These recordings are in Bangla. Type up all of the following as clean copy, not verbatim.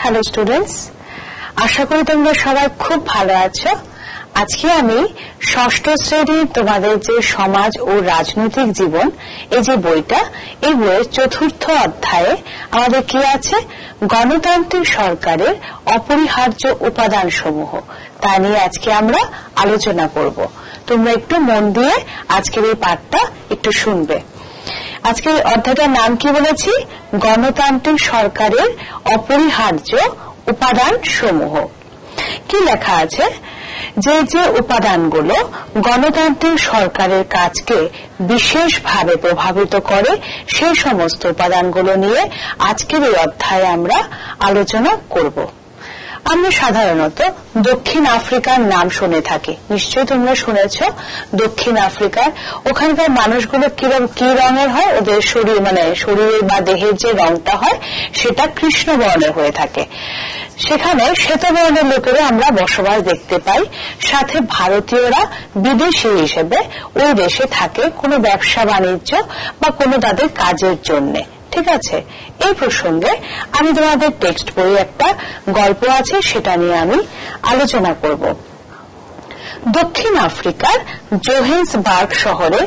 হ্যালো স্টুডেন্টস, আশা করি তোমরা সবাই খুব ভালো আছো। আজকে আমি ষষ্ঠ শ্রেণীর তোমাদের যে সমাজ ও রাজনৈতিক জীবন এই যে বইটা, এই বইয়ের চতুর্থ অধ্যায়ে আমাদের কি আছে, গণতান্ত্রিক সরকারের অপরিহার্য উপাদান সমূহ, তা নিয়ে আজকে আমরা আলোচনা করব। তোমরা একটু মন দিয়ে আজকের এই পাঠটা একটু শুনবে। আজকের অধ্যায়টার নাম কি বলেছি, গণতান্ত্রিক সরকারের অপরিহার্য উপাদান সমূহ। কি লেখা আছে, যে যে উপাদানগুলো গণতান্ত্রিক সরকারের কাজকে বিশেষভাবে প্রভাবিত করে সেই সমস্ত উপাদানগুলো নিয়ে আজকের এই অধ্যায়ে আমরা আলোচনা করব। আমরা সাধারণত দক্ষিণ আফ্রিকার নাম শুনে থাকি, নিশ্চয়ই তোমরা শুনেছ। দক্ষিণ আফ্রিকার ওখানকার মানুষগুলো কি রঙের হয়, ওদের শরীরের বা দেহের যে রংটা হয় সেটা কৃষ্ণ বর্ণের হয়ে থাকে। সেখানে শ্বেতবর্ণের লোকেরা আমরা বসবাস দেখতে পাই। সাথে ভারতীয়রা বিদেশি হিসেবে ওই দেশে থাকে কোনো ব্যবসা বাণিজ্য বা কোনো তাদের কাজের জন্য। ঠিক আছে, এই প্রসঙ্গে আমি তোমাদের টেক্সট বইয়ে একটা গল্প আছে, সেটা নিয়ে আমি আলোচনা করব। দক্ষিণ আফ্রিকার জোহেন্সবার্গ শহরে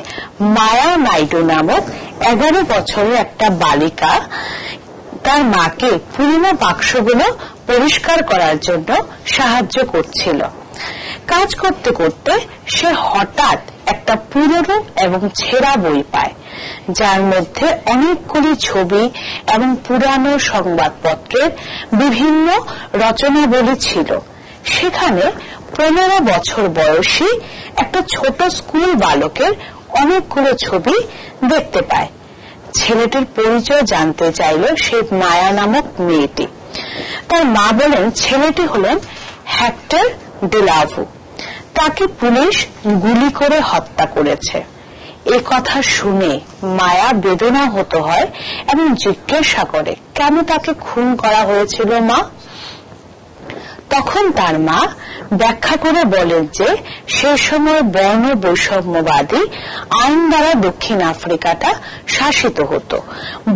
মায়া নাইডু নামক 11 বছরের একটা বালিকা তার মাকে পুরনো বাক্সগুলো পরিষ্কার করার জন্য সাহায্য করছিল। কাজ করতে করতে সে হঠাৎ একটা পুরনো এবং ছেঁড়া বই পায়, যার মধ্যে অনেকগুলি ছবি এবং পুরানো সংবাদপত্রের বিভিন্ন রচনাবলী ছিল। সেখানে 15 বছর বয়সী একটা ছোট স্কুল বালকের অনেকগুলো ছবি দেখতে পায়। ছেলেটির পরিচয় জানতে চাইল সেই মায়া নামক মেয়েটি। তার মা বলেন ছেলেটি হলেন হেক্টর ডিলাভু, তাকে পুলিশ গুলি করে হত্যা করেছে। এ কথা শুনে মায়া বেদনা হতো হয় এবং জিজ্ঞাসা করে কেন তাকে খুন করা হয়েছিল মা। তখন তার মা ব্যাখ্যা করে বলেন যে সে সময় বর্ণ বৈষম্যবাদী আইন দ্বারা দক্ষিণ আফ্রিকাটা শাসিত হতো।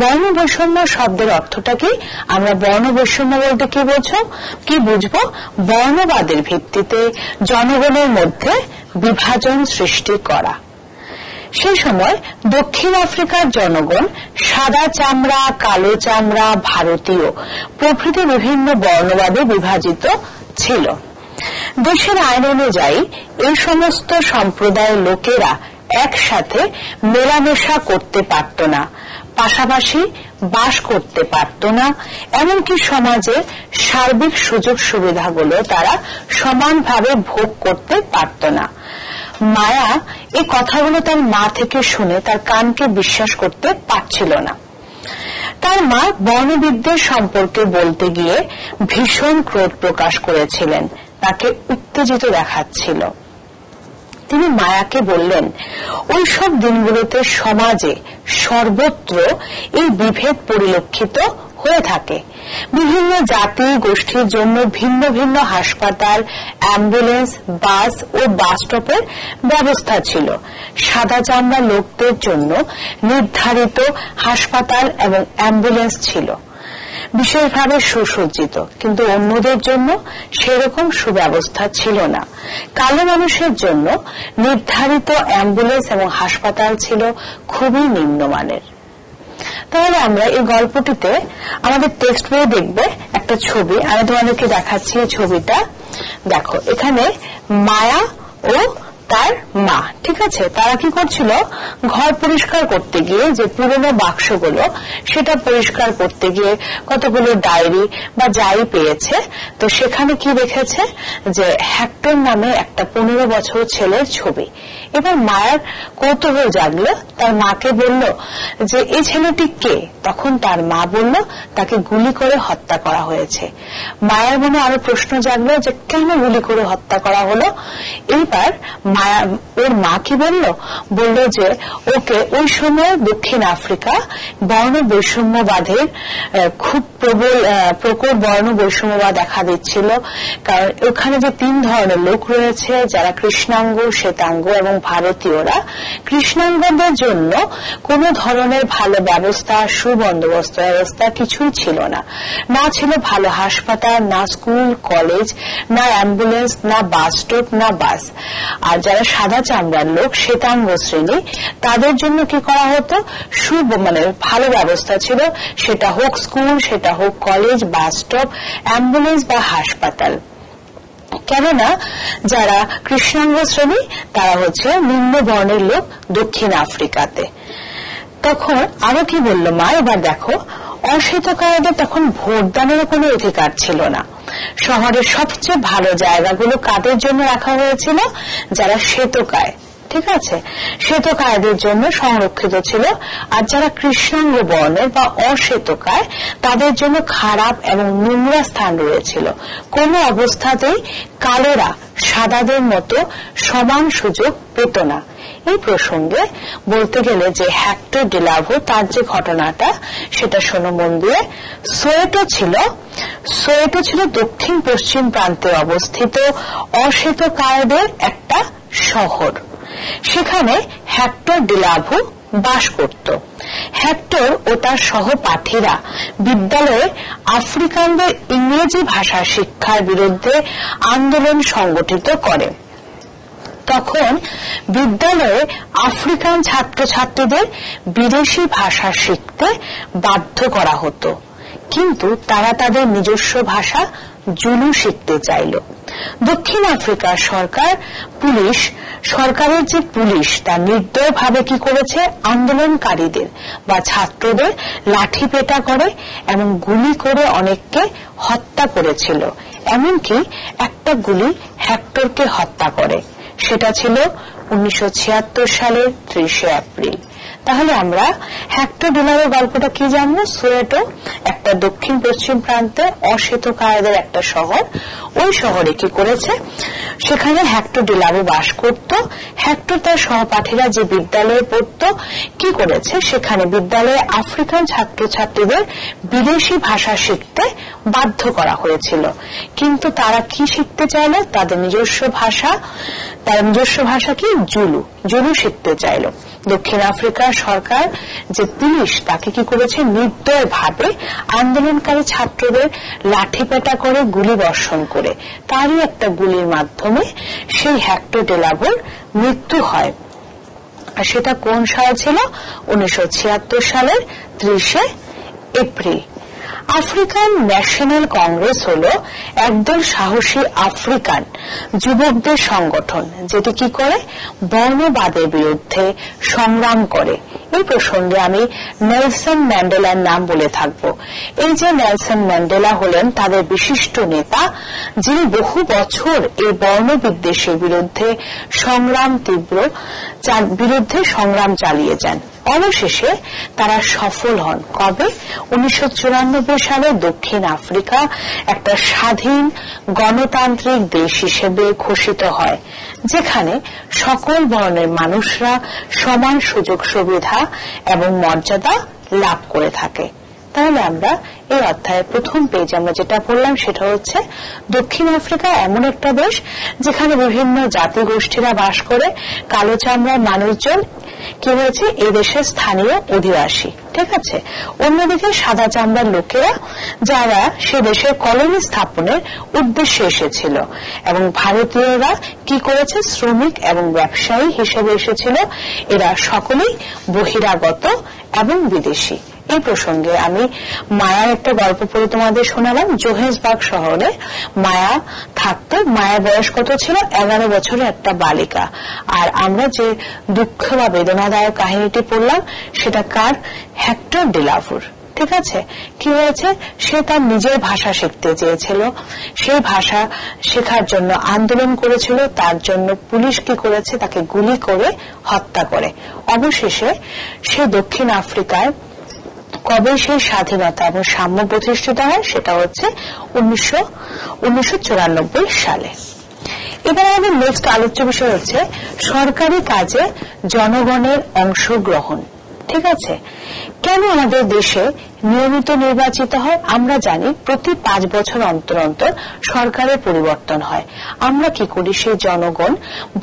বর্ণ বৈষম্য শব্দের অর্থটা কি, আমরা বর্ণ বৈষম্য বলতে কি বুঝবো, বর্ণবাদের ভিত্তিতে জনগণের মধ্যে বিভাজন সৃষ্টি করা। সেই সময় দক্ষিণ আফ্রিকার জনগণ সাদা চামড়া, কালো চামড়া, ভারতীয় প্রভৃতি বিভিন্ন বর্ণবাদে বিভাজিত ছিল। দেশের আইন অনুযায়ী এই সমস্ত সম্প্রদায়ের লোকেরা একসাথে মেলামেশা করতে পারত না, পাশাপাশি বাস করতে পারত না, এমনকি সমাজে সার্বিক সুযোগ সুবিধাগুলো তারা সমানভাবে ভোগ করতে পারত না। মায়া এই কথাগুলো তার মা থেকে শুনে তার কানকে বিশ্বাস করতে পারছিল না। তার মা বর্ণবিদ্বেষ সম্পর্কে বলতে গিয়ে ভীষণ ক্রোধ প্রকাশ করেছিলেন, তাকে উত্তেজিত দেখাচ্ছিল। তিনি মায়াকে বললেন, ওইসব দিনগুলোতে সমাজে সর্বত্র এই বিভেদ পরিলক্ষিত হয়ে থাকে। বিভিন্ন জাতি গোষ্ঠীর জন্য ভিন্ন ভিন্ন হাসপাতাল, অ্যাম্বুলেন্স, বাস ও বাস স্টপের ব্যবস্থা ছিল। সাদা চামড়া লোকদের জন্য নির্ধারিত হাসপাতাল এবং অ্যাম্বুলেন্স ছিল, বিশেষভাবে সুসজ্জিত, কিন্তু অন্যদের জন্য সেরকম সুব্যবস্থা ছিল না। কালো মানুষের জন্য নির্ধারিত অ্যাম্বুলেন্স এবং হাসপাতাল ছিল খুবই নিম্নমানের। তাহলে আমরা এই গল্পটিতে আমাদের টেক্সট বইয়ে দেখবে একটা ছবি, আমি তোমাদেরকে দেখাচ্ছি। এই ছবিটা দেখো, এখানে মায়া ও তার মা, ঠিক আছে, তারা কি করছিল, ঘর পরিষ্কার করতে গিয়ে যে পুরনো বাক্সগুলো সেটা পরিষ্কার করতে গিয়ে কতগুলো ডায়েরি বা যাই পেয়েছে, তো সেখানে কি দেখেছে যে হেক্টর নামে একটা 15 বছর ছেলের ছবি। এবার মায়ের কৌতূহল জাগলো, তার মাকে বলল যে এই ছেলেটি কে। তখন তার মা বলল তাকে গুলি করে হত্যা করা হয়েছে। মায়ের মনে আরো প্রশ্ন জাগলো যে কেন গুলি করে হত্যা করা হলো। এইবার ওর মা কি বলল যে ওকে ওই সময় দক্ষিণ আফ্রিকা বর্ণ বৈষম্যবাদের খুব প্রকট বর্ণ বৈষম্যবাদ দেখা দিচ্ছিল। কারণ ওখানে যে 3 ধরনের লোক রয়েছে, যারা কৃষ্ণাঙ্গ, শ্বেতাঙ্গ এবং ভারতীয়রা। কৃষ্ণাঙ্গদের জন্য কোনো ধরনের ভালো ব্যবস্থা, সুবন্দোবস্ত ব্যবস্থা কিছুই ছিল না। না ছিল ভালো হাসপাতাল, না স্কুল, কলেজ, না অ্যাম্বুলেন্স, না বাস স্টপ, না বাস। আর যারা সাদা চামড়ার লোক, শ্বেতাঙ্গ শ্রেণী, তাদের জন্য কি করা হতো, ভালো ব্যবস্থা ছিল, সেটা হোক স্কুল, সেটা হোক কলেজ, বাস স্টপ, অ্যাম্বুলেন্স বা হাসপাতাল। কেননা যারা কৃষ্ণাঙ্গ শ্রেণী তারা হচ্ছে নিম্ন বর্ণের লোক দক্ষিণ আফ্রিকাতে। তখন আরো কি বলল মা, এবার দেখো, অশ্বেতকায়দের তখন ভোটদানের কোনো অধিকার ছিল না। শহরের সবচেয়ে ভালো জায়গাগুলো কাদের জন্য রাখা হয়েছিল, যারা শ্বেতকায়, ঠিক আছে, শ্বেতকায়দের জন্য সংরক্ষিত ছিল। আর যারা কৃষ্ণাঙ্গ বর্ণের বা অশ্বেতকায় তাদের জন্য খারাপ এবং নোংরা স্থান রয়েছিল। কোনো অবস্থাতেই কালোরা সাদাদের মতো সমান সুযোগ পেত না। এই প্রসঙ্গে বলতে গেলে যে হেক্টর ডিলাভো, তার যে ঘটনাটা সেটা শোনো মন দিয়ে। সোয়েটো ছিল দক্ষিণ পশ্চিম প্রান্তে অবস্থিত অশ্বেতকায়দের একটা শহর। সেখানে হেক্টর ডিলাভো বাস করত। হেক্টর ও তার সহপাঠীরা বিদ্যালয়ে আফ্রিকানদের ইংরেজি ভাষা শিক্ষার বিরুদ্ধে আন্দোলন সংগঠিত করে। তখন বিদ্যালয়ে আফ্রিকান ছাত্রছাত্রীদের বিদেশি ভাষা শিখতে বাধ্য করা হতো, কিন্তু তারা তাদের নিজস্ব ভাষা জুলু শিখতে চাইল। দক্ষিণ আফ্রিকার সরকারের যে পুলিশ তা নির্দয়ভাবে কি করেছে, আন্দোলনকারীদের বা ছাত্রদের লাঠি পেটা করে এবং গুলি করে অনেককে হত্যা করেছিল। এমনকি একটা গুলি হেক্টরকে হত্যা করে। সেটা ছিল 1976 সালের 30 এপ্রিল। তাহলে আমরা হেক্টর ডিলাভোর গল্পটা কি জানবো, সোয়েটো একটা দক্ষিণ পশ্চিম প্রান্তে অশ্বেতকায়দের একটা শহর। ওই শহরে কি করেছে, সেখানে হেক্টর ডিলাভো বাস করত। হেক্টর তার সহপাঠীরা যে বিদ্যালয়ে পড়তো কি করেছে, সেখানে বিদ্যালয়ে আফ্রিকান ছাত্রছাত্রীদের বিদেশি ভাষা শিখতে বাধ্য করা হয়েছিল। কিন্তু তারা কি শিখতে চাইল, তাদের নিজস্ব ভাষা কি, জুলু শিখতে চাইল। দক্ষিণ আফ্রিকার সরকার যে পুলিশ তাকে কি করেছে, নির্দয়ভাবে আন্দোলনকারী ছাত্রদের লাঠিপেটা করে, গুলি বর্ষণ করে। তারই একটা গুলির মাধ্যমে সেই হেক্টর ডিলাভোর মৃত্যু হয়। আর সেটা কোন সালে ছিল, 1976 সালের 30 এপ্রিল। আফ্রিকান ন্যাশনাল কংগ্রেস হল একদল সাহসী আফ্রিকান যুবকদের সংগঠন, যেটি কি করে, বর্ণবাদের বিরুদ্ধে সংগ্রাম করে। এই প্রসঙ্গে আমি নেলসন ম্যান্ডেলার নাম বলে থাকব। এই যে নেলসন ম্যান্ডেলা হলেন তাদের বিশিষ্ট নেতা, যিনি বহু বছর এই বর্ণবিদ্বেষের বিরুদ্ধে সংগ্রাম চালিয়ে যান। অবশেষে তারা সফল হন। কবে, 1994 সালে দক্ষিণ আফ্রিকা একটা স্বাধীন গণতান্ত্রিক দেশ হিসেবে ঘোষিত হয়, যেখানে সকল বর্ণের মানুষরা সমান সুযোগ সুবিধা এবং মর্যাদা লাভ করে থাকে। তাহলে আমরা এই অধ্যায়ের প্রথম পেজে আমরা যেটা পড়লাম সেটা হচ্ছে দক্ষিণ আফ্রিকা এমন একটা দেশ যেখানে বিভিন্ন জাতিগোষ্ঠীরা বাস করে। কালো চামড়ার মানুষজন কি হয়েছে, এই দেশের স্থানীয় অধিবাসী, ঠিক আছে। অন্যদিকে সাদা চামড়ার লোকেরা, যারা সে দেশের কলোনি স্থাপনের উদ্দেশ্যে এসেছিল, এবং ভারতীয়রা কি করেছে, শ্রমিক এবং ব্যবসায়ী হিসেবে এসেছিল। এরা সকলেই বহিরাগত এবং বিদেশী। এই প্রসঙ্গে আমি মায়ার একটা গল্প পড়ে তোমাদের শোনালাম। জোহেন্সবার্গ শহরে মায়া থাকতো। মায়ের বয়স কত ছিল, 11 বছরের একটা বালিকা। আর আমরা যে দুঃখ বা বেদনাদায়ক কাহিনীটি পড়লাম সেটা কার, হেক্টর ডিলাভোর, ঠিক আছে। কি হয়েছে, সে তার নিজের ভাষা শিখতে চেয়েছিল, সেই ভাষা শেখার জন্য আন্দোলন করেছিল। তার জন্য পুলিশ কি করেছে, তাকে গুলি করে হত্যা করে। অবশেষে সে দক্ষিণ আফ্রিকায় কবে সেই স্বাধীনতা এবং সাম্য প্রতিষ্ঠিত হয়, সেটা হচ্ছে 1994 সালে। এবার আমাদের নেক্সট আলোচ্য বিষয় হচ্ছে সরকারি কাজে জনগণের অংশগ্রহণ। ঠিক আছে, কেন আমাদের দেশে নিয়মিত নির্বাচিত হয়? আমরা জানি প্রতি 5 বছর অন্তর অন্তর সরকারের পরিবর্তন হয়। আমরা কি করি? সেই জনগণ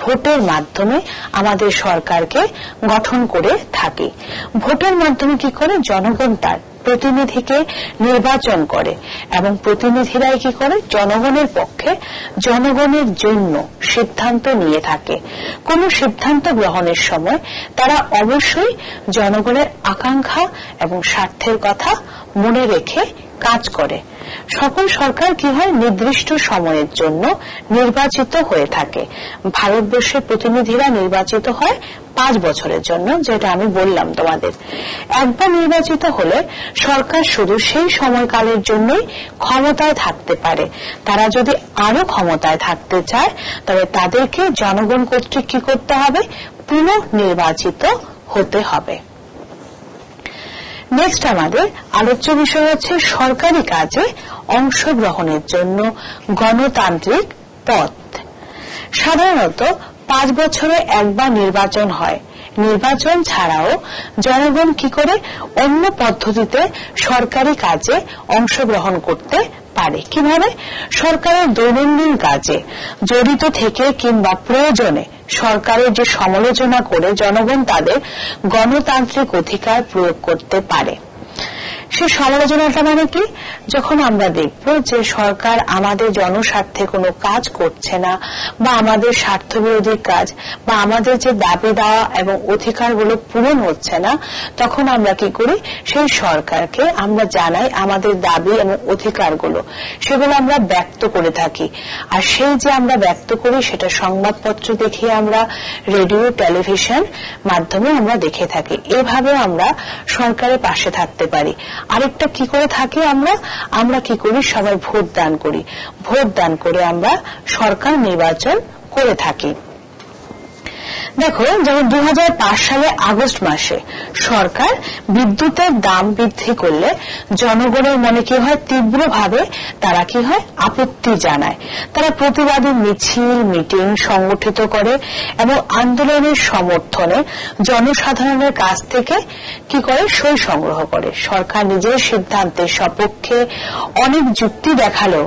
ভোটের মাধ্যমে আমাদের সরকারকে গঠন করে থাকি। ভোটের মাধ্যমে কি করে? জনগণ তার প্রতিনিধিকে নির্বাচন করে এবং প্রতিনিধিরাই কি করে? জনগণের পক্ষে জনগণের জন্য সিদ্ধান্ত নিয়ে থাকে। কোন সিদ্ধান্ত গ্রহণের সময় তারা অবশ্যই জনগণের আকাঙ্ক্ষা এবং স্বার্থের কথা মনে রেখে কাজ করে। সকল সরকার কি হয়? নির্দিষ্ট সময়ের জন্য নির্বাচিত হয়ে থাকে। ভারতবর্ষের প্রতিনিধিরা নির্বাচিত হয় 5 বছরের জন্য, যেটা আমি বললাম তোমাদের। একবার নির্বাচিত হলে সরকার শুধু সেই সময়কালের জন্যই ক্ষমতায় থাকতে পারে। তারা যদি আরো ক্ষমতায় থাকতে চায় তবে তাদেরকে জনগণ কর্তৃক কি করতে হবে? পুনঃনির্বাচিত হতে হবে। নেক্সট আমাদের আলোচ্য বিষয় হচ্ছে সরকারি কাজে অংশগ্রহণের জন্য গণতান্ত্রিক পথ। সাধারণত 5 বছরে একবার নির্বাচন হয়। নির্বাচন ছাড়াও জনগণ কি করে? অন্য পদ্ধতিতে সরকারি কাজে অংশগ্রহণ করতে পারে। কিভাবে? সরকারের দৈনন্দিন কাজে জড়িত থেকে কিংবা প্রয়োজনে সরকারের যে সমালোচনা করে জনগণ তাদের গণতান্ত্রিক অধিকার প্রয়োগ করতে পারে। সে সমালোচনাটা মানে কি? যখন আমরা দেখব যে সরকার আমাদের জনস্বার্থে কোনো কাজ করছে না বা আমাদের স্বার্থবিরোধী কাজ বা আমাদের যে দাবি দেওয়া এবং অধিকারগুলো পূরণ হচ্ছে না, তখন আমরা কি করি? সেই সরকারকে আমরা জানাই আমাদের দাবি এবং অধিকারগুলো, সেগুলো আমরা ব্যক্ত করে থাকি। আর সেই যে আমরা ব্যক্ত করি সেটা সংবাদপত্র দেখিয়ে আমরা, রেডিও টেলিভিশন মাধ্যমে আমরা দেখে থাকি। এভাবে আমরা সরকারের পাশে থাকতে পারি। আরেকটা কি করে থাকি? আমরা কি করি? সবাই ভোট দান করি। ভোট দান করে আমরা সরকার নির্বাচন করে থাকি। দেখো, যেমন 2005 সালে আগস্ট মাসে সরকার বিদ্যুতের দাম বৃদ্ধি করলে জনগণের মনে কি হয়? তীব্রভাবে তারা কি হয়? আপত্তি জানায়। তারা প্রতিবাদী মিছিল, মিটিং সংগঠিত করে এবং আন্দোলনের সমর্থনে জনসাধারণের কাছ থেকে কি করে? সই সংগ্রহ করে। সরকার নিজের সিদ্ধান্তের সপক্ষে অনেক যুক্তি দেখালেও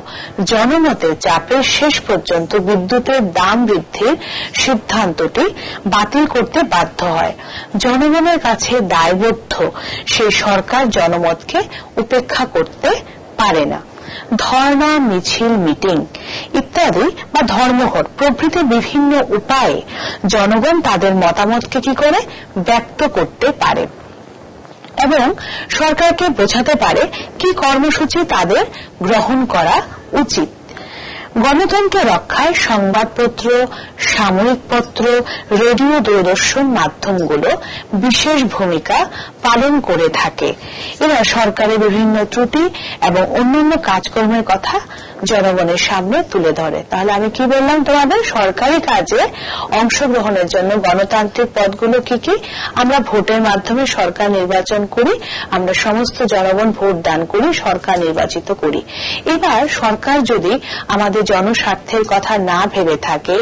জনমতের চাপে শেষ পর্যন্ত বিদ্যুতের দাম বৃদ্ধির সিদ্ধান্তটি বাতিল করতে বাধ্য হয়। জনগণের কাছে দায়বদ্ধ সেই সরকার জনমতকে উপেক্ষা করতে পারে না। ধর্ণা, মিছিল, মিটিং ইত্যাদি বা ধর্মঘট প্রভৃতি বিভিন্ন উপায়ে জনগণ তাদের মতামতকে কি করে? ব্যক্ত করতে পারে এবং সরকারকে বোঝাতে পারে কি কর্মসূচি তাদের গ্রহণ করা উচিত। গণতন্ত্র রক্ষায় সংবাদপত্র, সাময়িক পত্র, রেডিও, দূরদর্শন মাধ্যমগুলো বিশেষ ভূমিকা পালন করে থাকে। এরা সরকারের বিভিন্ন ত্রুটি এবং অন্যান্য কাজকর্মের কথা জনগণের সামনে তুলে ধরে। তাহলে আমি কি বললাম তোমাদের? সরকারি কাজে অংশগ্রহণের জন্য গণতান্ত্রিক পথগুলো কি কি? আমরা ভোটের মাধ্যমে সরকার নির্বাচন করি, আমরা সমস্ত জনগণ ভোট দান করি, সরকার নির্বাচিত করি। এবার সরকার যদি আমাদের জনস্বার্থের কথা না ভেবে থাকে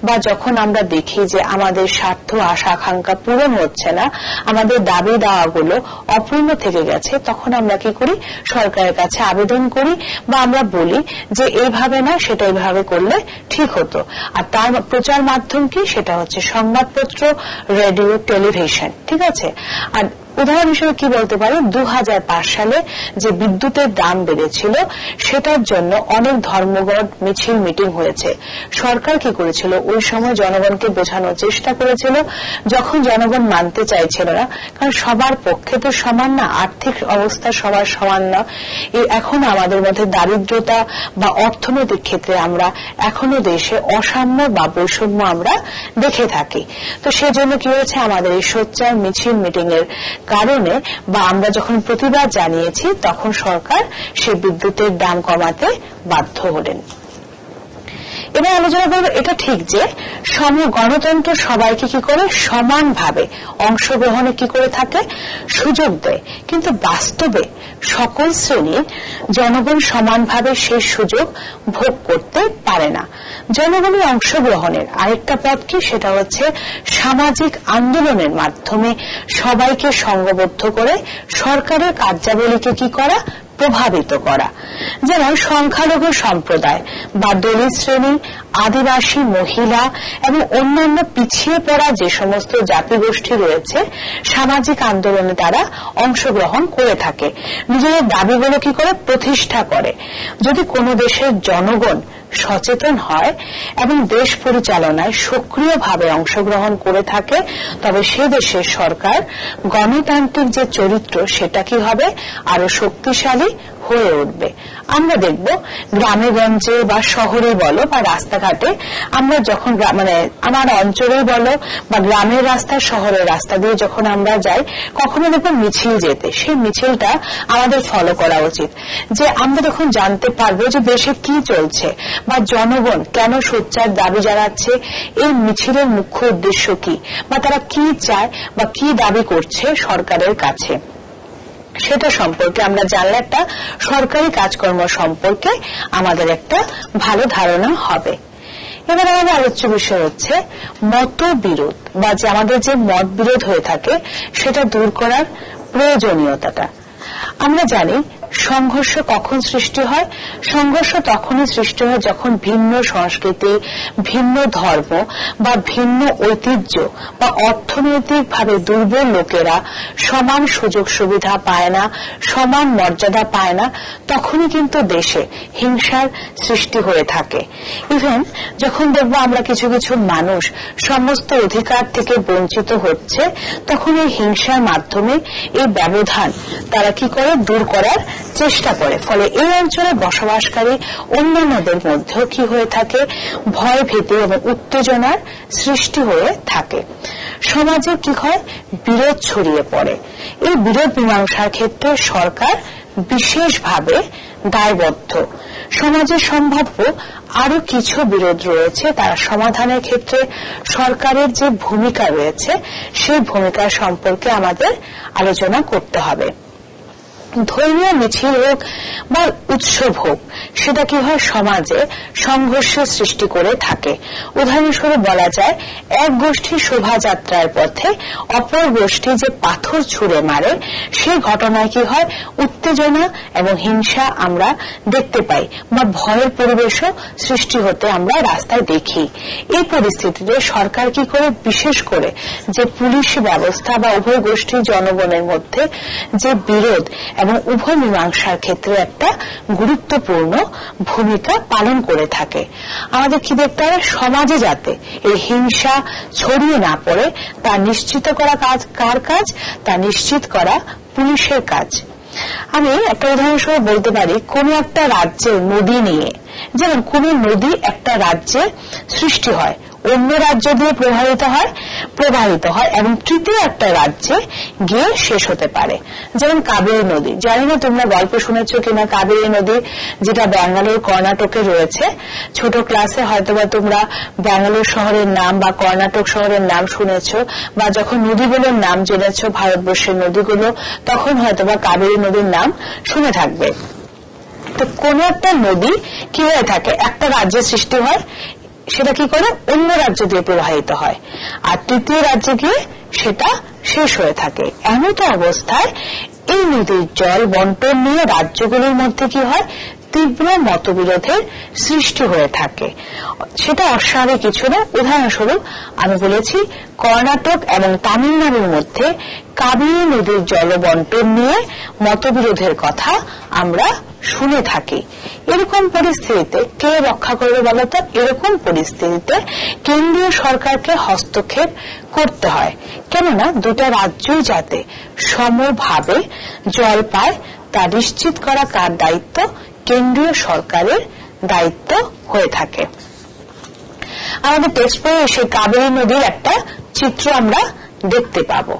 বা যখন আমরা দেখি যে আমাদের স্বার্থ, আশা, আকাঙ্ক্ষা পূরণ হচ্ছে না, আমাদের দাবি দাওয়াগুলো অপূর্ণ থেকে গেছে, তখন আমরা কি করি? সরকারের কাছে আবেদন করি বা আমরা বলি যে এইভাবে না, সেটা এইভাবে করলে ঠিক হতো। আর তার প্রচার মাধ্যম কি? সেটা হচ্ছে সংবাদপত্র, রেডিও, টেলিভিশন। ঠিক আছে। আর উদাহরণ হিসেবে কি বলতে পারি? 2005 সালে যে বিদ্যুতের দাম বেড়েছিল সেটার জন্য অনেক ধর্মঘট, মিছিল, মিটিং হয়েছে। সরকার কি করেছিল? ওই সময় জনগণকে বোঝানোর চেষ্টা করেছিল। যখন জনগণ মানতে চাইছিল না, কারণ সবার পক্ষে তো সমান না, আর্থিক অবস্থা সবার সমান না। এখন আমাদের মধ্যে দারিদ্রতা বা অর্থনৈতিক ক্ষেত্রে আমরা এখনো দেশে অসাম্য বা বৈষম্য আমরা দেখে থাকি। তো সেজন্য কি হয়েছে? আমাদের এই সোচ্চার মিছিল, মিটিং এর কারণে বা আমরা যখন প্রতিবাদ জানিয়েছি তখন সরকার সে বিদ্যুতের দাম কমাতে বাধ্য হলেন। এবার আলোচনা করবো, এটা ঠিক যে গণতন্ত্র সবাইকে কি করে সমানভাবে অংশগ্রহণে কি করে থাকে, সুযোগ দেয়, কিন্তু বাস্তবে সকল শ্রেণীর জনগণ সমানভাবে সেই সুযোগ ভোগ করতে পারে না। জনগণের অংশগ্রহণের আরেকটা পথ কি, সেটা হচ্ছে সামাজিক আন্দোলনের মাধ্যমে সবাইকে সংঘবদ্ধ করে সরকারের কার্যাবলীকে কি করা, প্রভাবিত করা। যেমন সংখ্যালঘু সম্প্রদায় বা দলিত শ্রেণী, আদিবাসী, মহিলা এবং অন্যান্য পিছিয়ে পড়া যে সমস্ত জাতিগোষ্ঠী রয়েছে সামাজিক আন্দোলনে তারা অংশগ্রহণ করে থাকে, নিজেদের দাবিগুলো কি করে প্রতিষ্ঠা করে। যদি কোনো দেশের জনগণ সচেতন হয় এবং দেশ পরিচালনায় সক্রিয়ভাবে অংশগ্রহণ করে থাকে, তবে সে দেশের সরকার গণতান্ত্রিক যে চরিত্র সেটা কি হবে, আরো শক্তিশালী হয়ে উঠবে। আমরা দেখব গ্রামে গঞ্জে বা শহরে বলো বা রাস্তাঘাটে আমরা যখন আমার অঞ্চলেই বলো বা গ্রামের রাস্তা শহরের রাস্তা দিয়ে যখন আমরা যাই, কখনো দেখবো মিছিল যেতে, সেই মিছিলটা আমাদের ফলো করা উচিত, যে আমরা তখন জানতে পারবো যে দেশে কি চলছে বা জনগণ কেন সোচ্চার দাবি জানাচ্ছে, এই মিছিলের মুখ্য উদ্দেশ্য কি, বা তারা কি চায় বা কি দাবি করছে সরকারের কাছে, সেটা সম্পর্কে আমরা জানলে একটা সরকারি কাজকর্ম সম্পর্কে আমাদের একটা ভালো ধারণা হবে। এবার আমাদের আলোচ্য বিষয় হচ্ছে মতবিরোধ, বা যে আমাদের যে মত বিরোধ হয়ে থাকে সেটা দূর করার প্রয়োজনীয়তাটা। আমরা জানি সংঘর্ষ কখন সৃষ্টি হয়, সংঘর্ষ তখনই সৃষ্টি হয় যখন ভিন্ন সংস্কৃতি, ভিন্ন ধর্ম বা ভিন্ন ঐতিহ্য বা অর্থনৈতিকভাবে দুর্বল লোকেরা সমান সুযোগ সুবিধা পায় না, সমান মর্যাদা পায় না, তখনই কিন্তু দেশে হিংসার সৃষ্টি হয়ে থাকে। ইভেন যখন দেখবো আমরা কিছু কিছু মানুষ সমস্ত অধিকার থেকে বঞ্চিত হচ্ছে, তখন এই হিংসার মাধ্যমে এই ব্যবধান তারা কি করে দূর করার চেষ্টা করে। ফলে এই অঞ্চলে বসবাসকারী অন্যান্যদের মধ্যেও কি হয়ে থাকে, ভয় ভীতি এবং উত্তেজনার সৃষ্টি হয়ে থাকে। সমাজে কি হয়, বিরোধ ছড়িয়ে পড়ে। এই বিরোধ মীমাংসার ক্ষেত্রে সরকার বিশেষভাবে দায়বদ্ধ। সমাজে সম্ভাব্য আরো কিছু বিরোধ রয়েছে, তারা সমাধানের ক্ষেত্রে সরকারের যে ভূমিকা রয়েছে সেই ভূমিকা সম্পর্কে আমাদের আলোচনা করতে হবে। ধর্মীয় মিছিল হোক বা উৎসব হোক, সেটা কি হয়, সমাজে সংঘর্ষ সৃষ্টি করে থাকে। উদাহরণস্বরূপ বলা যায়, এক গোষ্ঠী শোভাযাত্রার পথে অপর গোষ্ঠী যে পাথর ছুঁড়ে মারে, সেই ঘটনায় কি হয়, উত্তেজনা এবং হিংসা আমরা দেখতে পাই, বা ভয়ের পরিবেশও সৃষ্টি হতে আমরা রাস্তায় দেখি। এই পরিস্থিতিতে সরকার কি করে, বিশেষ করে যে পুলিশ ব্যবস্থা বা উভয় গোষ্ঠীর জনগণের মধ্যে যে বিরোধ এবং উভয় মীমাংসার ক্ষেত্রে একটা গুরুত্বপূর্ণ ভূমিকা পালন করে থাকে। আমাদের কি দেখতে হবে, সমাজে যাতে এই হিংসা ছড়িয়ে না পড়ে তা নিশ্চিত করা কার কাজ, তা নিশ্চিত করা পুলিশের কাজ। আমি একটা উদাহরণস্বরূপ বলতে পারি, কোন একটা রাজ্যের নদী নিয়ে, যেমন কোন নদী একটা রাজ্যে সৃষ্টি হয়, অন্য রাজ্য দিয়ে প্রবাহিত হয় এবং তৃতীয় একটা রাজ্যে গিয়ে শেষ হতে পারে। যেমন কাবেরী নদী, জানি না তোমরা গল্প শুনেছ কিনা, কাবেরী নদী যেটা ব্যাঙ্গালোর কর্ণাটকে রয়েছে। ছোট ক্লাসে হয়তোবা তোমরা ব্যাঙ্গালোর শহরের নাম বা কর্ণাটক শহরের নাম শুনেছ, বা যখন নদীগুলোর নাম জেনেছ ভারতবর্ষের নদীগুলো, তখন হয়তোবা কাবেরী নদীর নাম শুনে থাকবে। তো কোন একটা নদী কি হয়ে থাকে, একটা রাজ্যের সৃষ্টি হয়, সেটা কি করে, অন্য রাজ্য দিয়ে প্রবাহিত হয়, আর তৃতীয় রাজ্যে গিয়ে সেটা শেষ হয়ে থাকে। এমতো অবস্থায় এই নদীর জল বন্টন নিয়ে রাজ্যগুলোর মধ্যে কি হয়, তীব্র মতবিরোধের সৃষ্টি হয়ে থাকে। সেটা অস্বাভাবিক কিছু না। উদাহরণস্বরূপ আমি বলেছি, কর্ণাটক এবং তামিলনাড়ুর মধ্যে কাবেরী নদীর জল বন্টন নিয়ে মতবিরোধের কথা আমরা শুনে থাকি। এরকম পরিস্থিতিতে কে রক্ষা করবে বলতো? এরকম পরিস্থিতিতে কেন্দ্রীয় সরকারকে হস্তক্ষেপ করতে হয়, কেননা দুটা রাজ্যই যাতে সমভাবে জল পায় তা নিশ্চিত করা কার দায়িত্ব? কেন্দ্রীয় সরকারের দায়িত্ব হয়ে থাকে। আমাদের টেক্সট বইয়ে সেই কাবেরী নদীর একটা চিত্র আমরা দেখতে পাবো।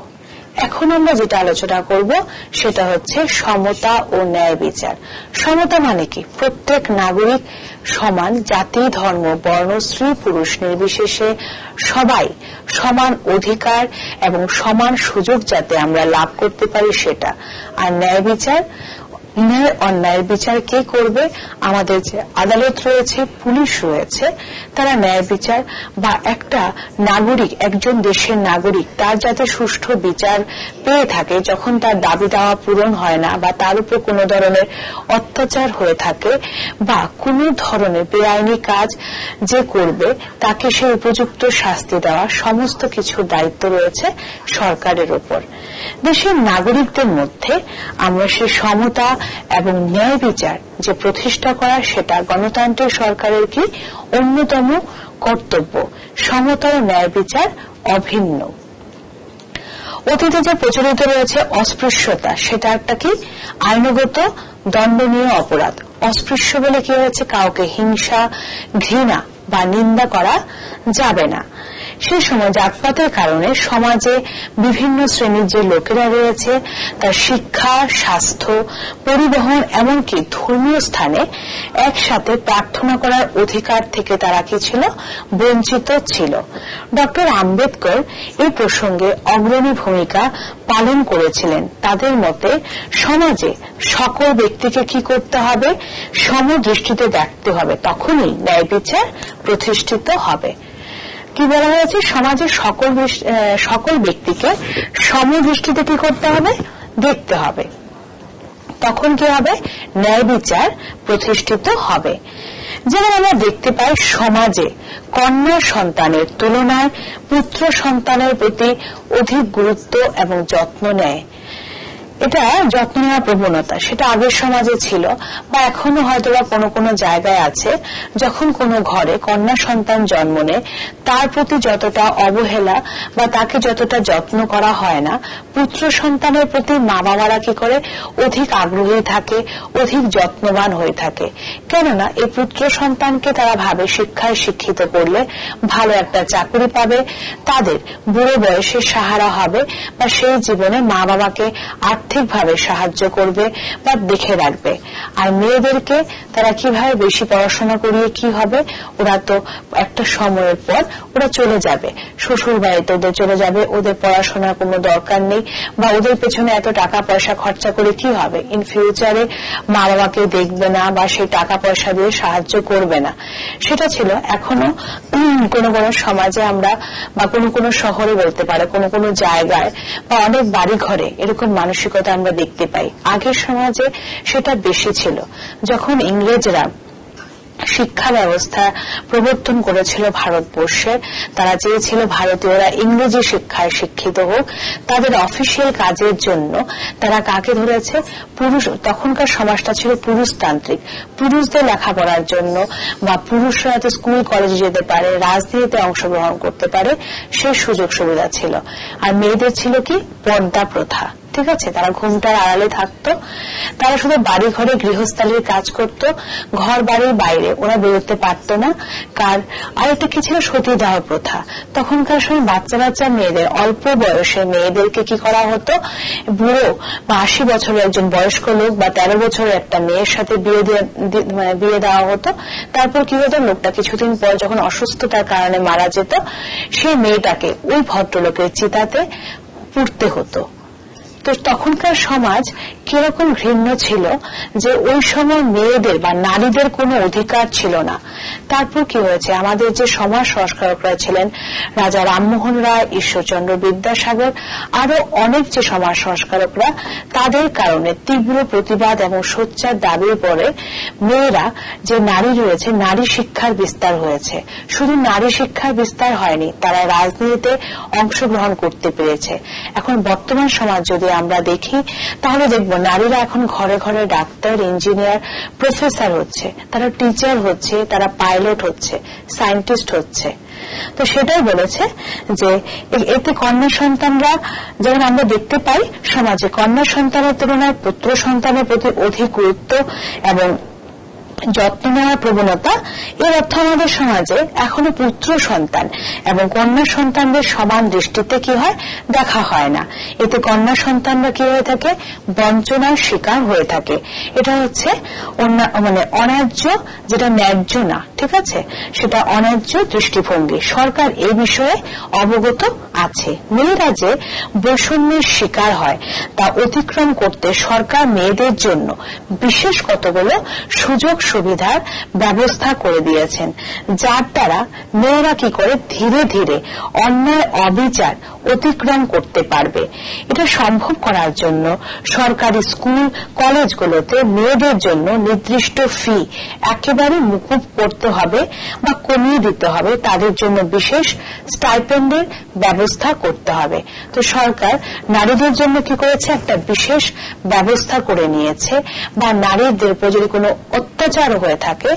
এখন আমরা যেটা আলোচনা করব সেটা হচ্ছে সমতা ও ন্যায় বিচার। সমতা মানে কি? প্রত্যেক নাগরিক সমান জাতি, ধর্ম, বর্ণ, স্ত্রী পুরুষ নির্বিশেষে সবাই সমান অধিকার এবং সমান সুযোগ যাতে আমরা লাভ করতে পারি সেটা। আর ন্যায় বিচার, ন্যায় অন্যায়ের বিচার কে করবে? আমাদের যে আদালত রয়েছে, পুলিশ রয়েছে, তারা ন্যায় বিচার বা একটা নাগরিক, একজন দেশের নাগরিক তার যাতে সুষ্ঠু বিচার পেয়ে থাকে যখন তার দাবি দাওয়া পূরণ হয় না বা তার উপর কোনো ধরনের অত্যাচার হয়ে থাকে বা কোনো ধরনের বেআইনি কাজ যে করবে তাকে সে উপযুক্ত শাস্তি দেওয়া, সমস্ত কিছুর দায়িত্ব রয়েছে সরকারের উপর। দেশের নাগরিকদের মধ্যে আমরা সেই সমতা এবং ন্যায় বিচার যে প্রতিষ্ঠা করা, সেটা গণতান্ত্রিক সরকারের কি অন্যতম কর্তব্য। সমতা ও ন্যায় বিচার অভিন্ন। অতীতে যে প্রচলিত রয়েছে অস্পৃশ্যতা, সেটা একটা কি আইনগত দণ্ডনীয় অপরাধ। অস্পৃশ্য বলে কি হয়েছে? কাউকে হিংসা, ঘৃণা বা নিন্দা করা যাবে না। সেই সময় জাতপাতের কারণে সমাজে বিভিন্ন শ্রেণীর যে লোকেরা রয়েছে তার শিক্ষা, স্বাস্থ্য, পরিবহন, এমনকি ধর্মীয় স্থানে একসাথে প্রার্থনা করার অধিকার থেকে তারা কি ছিল? বঞ্চিত ছিল। ডক্টর আম্বেদকর এই প্রসঙ্গে অগ্রণী ভূমিকা পালন করেছিলেন। তাদের মতে সমাজে সকল ব্যক্তিকে কি করতে হবে? সমদৃষ্টিতে দেখতে হবে, তখনই ন্যায় বিচার প্রতিষ্ঠিত হবে। কি বলা হয়েছে? সমাজে সকল ব্যক্তিকে সমদৃষ্টিতে কি করতে হবে? দেখতে হবে, তখন কি হবে? ন্যায় বিচার প্রতিষ্ঠিত হবে। যেমন আমরা দেখতে পাই সমাজে কন্যা সন্তানের তুলনায় পুত্র সন্তানের প্রতি অধিক গুরুত্ব এবং যত্ন নেয়। এটা যত্ন নেওয়ার প্রবণতা, সেটা আগের সমাজে ছিল বা এখনো হয়তো বা কোনো কোনো জায়গায় আছে। যখন কোনো ঘরে কন্যা সন্তান জন্ম নেয় তার প্রতি যতটা অবহেলা বা তাকে যতটা যত্ন করা হয় না, পুত্র সন্তানের প্রতি মা বাবারা কি করে? অধিক আগ্রহী থাকে, অধিক যত্নবান হয়ে থাকে। কেননা এই পুত্র সন্তানকে তারা ভাবে শিক্ষায় শিক্ষিত করলে ভালো একটা চাকরি পাবে, তাদের বুড়ো বয়সে সাহারা হবে বা সেই জীবনে মা বাবাকে আর্থিকভাবে সাহায্য করবে বা দেখে রাখবে। আর মেয়েদেরকে তারা কিভাবে বেশি পড়াশোনা করিয়ে কি হবে? ওরা তো একটা সময়ের পর ওরা চলে যাবে, শ্বশুর বাড়িতে ওদের চলে যাবে, ওদের পড়াশোনার কোনো দরকার নেই বা ওদের পেছনে এত টাকা পয়সা খরচা করে কি হবে? ইন ফিউচারে মা বাবাকে দেখবে না বা সেই টাকা পয়সা দিয়ে সাহায্য করবে না। সেটা ছিল। এখনো কোনো কোনো সমাজে আমরা বা কোনো কোনো শহরে বলতে পারে, কোনো কোনো জায়গায় বা অনেক বাড়ি ঘরে এরকম মানসিকতা আমরা দেখতে পাই। আগের সমাজে সেটা বেশি ছিল। যখন ইংরেজরা শিক্ষা ব্যবস্থা প্রবর্তন করেছিল ভারতবর্ষে, তারা চেয়েছিল ভারতীয়রা ইংরেজি শিক্ষায় শিক্ষিত হোক। তাদের অফিসিয়াল কাজের জন্য তারা কাকে ধরেছে? পুরুষ। তখনকার সমাজটা ছিল পুরুষতান্ত্রিক। পুরুষদের লেখাপড়ার জন্য বা পুরুষরা যাতে স্কুল কলেজে যেতে পারে, রাজনীতিতে অংশগ্রহণ করতে পারে, সেই সুযোগ সুবিধা ছিল। আর মেয়েদের ছিল কি? পর্দা প্রথা। ঠিক আছে, তারা ঘুমটার আড়ালে থাকতো, তারা শুধু বাড়ি ঘরে গৃহস্থালীর কাজ করত, ঘর বাড়ির বাইরে ওরা বেরোতে পারত না। আরেকটা কি ছিল? সতীদাহ প্রথা। তখনকার সময় বাচ্চা বাচ্চা মেয়েদের, অল্প বয়সে মেয়েদেরকে কি করা হতো? বুড়ো বা 80 বছরের একজন বয়স্ক লোক বা 13 বছরের একটা মেয়ের সাথে বিয়ে দেওয়া হতো। তারপর কি হতো? লোকটা কিছুদিন পর যখন অসুস্থতার কারণে মারা যেত, সেই মেয়েটাকে ওই ভদ্রলোকের চিতাতে পুড়তে হতো। তো তখনকার সমাজ কিরকম ঘৃণ্য ছিল যে ওই সময় মেয়েদের বা নারীদের কোনো অধিকার ছিল না। তারপর কি হয়েছে? আমাদের যে সমাজ সংস্কারকরা ছিলেন, রাজা রামমোহন রায়, ঈশ্বরচন্দ্র বিদ্যাসাগর, আরো অনেক যে সমাজ সংস্কারকরা, তাদের কারণে তীব্র প্রতিবাদ এবং সোচ্চার দাবির পরে মেয়েরা যে নারী রয়েছে, নারী শিক্ষার বিস্তার হয়েছে। শুধু নারী শিক্ষার বিস্তার হয়নি, তারা রাজনীতিতে অংশগ্রহণ করতে পেরেছে। এখন বর্তমান সমাজ যদি আমরা দেখি তাহলে দেখব নারীরা এখন ঘরে ঘরে ডাক্তার, ইঞ্জিনিয়ার, প্রফেসর হচ্ছে, তারা টিচার হচ্ছে, তারা পাইলট হচ্ছে, সায়েন্টিস্ট হচ্ছে। তো সেটাই বলেছে যে এতে কন্যা সন্তানরা, যেমন আমরা দেখতে পাই সমাজে কন্যা সন্তানের তুলনায় পুত্র সন্তানের প্রতি অধিক গুরুত্ব এবং যত্ন নেওয়ার প্রবণতা, এর অর্থ আমাদের সমাজে এখনো পুত্র সন্তান এবং কন্যা সন্তানদের সমান দৃষ্টিতে কি হয় দেখা হয় না। এতে কন্যা সন্তানরা কি হয়ে থাকে, বঞ্চনার শিকার হয়ে থাকে। এটা হচ্ছে অন্যায্য, যেটা ন্যায্য না, ঠিক আছে, সেটা অন্যায্য দৃষ্টিভঙ্গি। সরকার এই বিষয়ে অবগত আছে। মেয়েরা যে বৈষম্যের শিকার হয় তা অতিক্রম করতে সরকার মেয়েদের জন্য বিশেষ কতগুলো সুযোগ সুবিধার ব্যবস্থা করে দিয়েছেন, যার দ্বারা মেয়েরা কি করে ধীরে ধীরে অন্যায় অবিচার অতিক্রম করতে পারবে। এটা সম্ভব করার জন্য সরকারি স্কুল কলেজগুলোতে মেয়েদের জন্য নির্দিষ্ট ফি একেবারে মুকুব করতে হবে বা কমিয়ে দিতে হবে। তাদের জন্য বিশেষ স্টাইপেন্ডের ব্যবস্থা করতে হবে। তো সরকার নারীদের জন্য কি করেছে, একটা বিশেষ ব্যবস্থা করে নিয়েছে, বা নারীদের উপর যদি কোনো অত্যাচার হয়ে থাকে,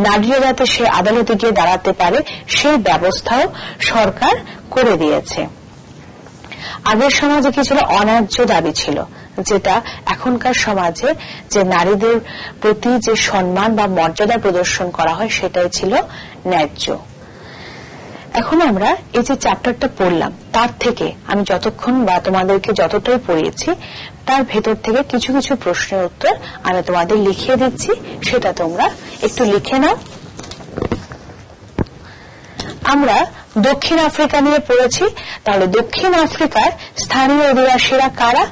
নারীরা যাতে সে আদালতে গিয়ে দাঁড়াতে পারে, সেই ব্যবস্থাও সরকার করে দিয়েছে। আগের সমাজে কি ছিল, অন্যায্য দাবি ছিল, যেটা এখনকার সমাজে যে নারীদের প্রতি যে সম্মান বা মর্যাদা প্রদর্শন করা হয় সেটাই ছিল ন্যায্য। এখন আমরা এই যে চ্যাপ্টারটা পড়লাম, তার থেকে আমি যতক্ষণ বা তোমাদেরকে যতটাই পড়িয়েছি, তার ভেতর থেকে কিছু কিছু প্রশ্নের উত্তর আমি তোমাদের লিখিয়ে দিচ্ছি, সেটা তোমরা একটু লিখে নাও। আমরা দক্ষিণ আফ্রিকা নিয়ে পড়েছি, তাহলে দক্ষিণ আফ্রিকার স্থানীয় অধিবাসীরা কারা?